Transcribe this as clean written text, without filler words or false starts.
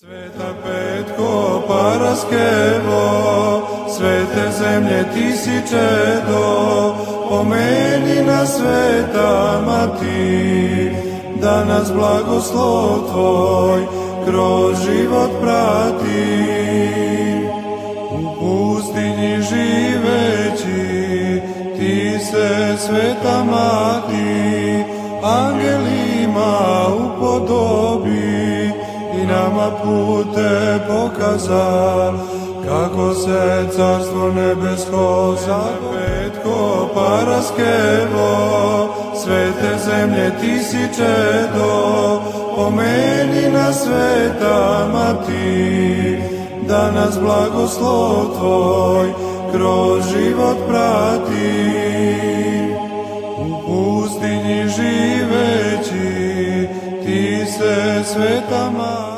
Sveta Petko Paraskevo, svete zemlje ti si čedo, pomeni nas sveta Mati, da nas blagoslov tvoj kroz život prati. U pustinji živeći, ti se sveta Mati, angelima upodobi, i nama pute pokaza, kako se carstvo nebesko zove. Petko Paraskevo, svete zemlje ti si čedo, pomeni nas sveta Mati, da nas blagoslov tvoj kroz život prati. U pustinji živeći, ti se sveta Mati,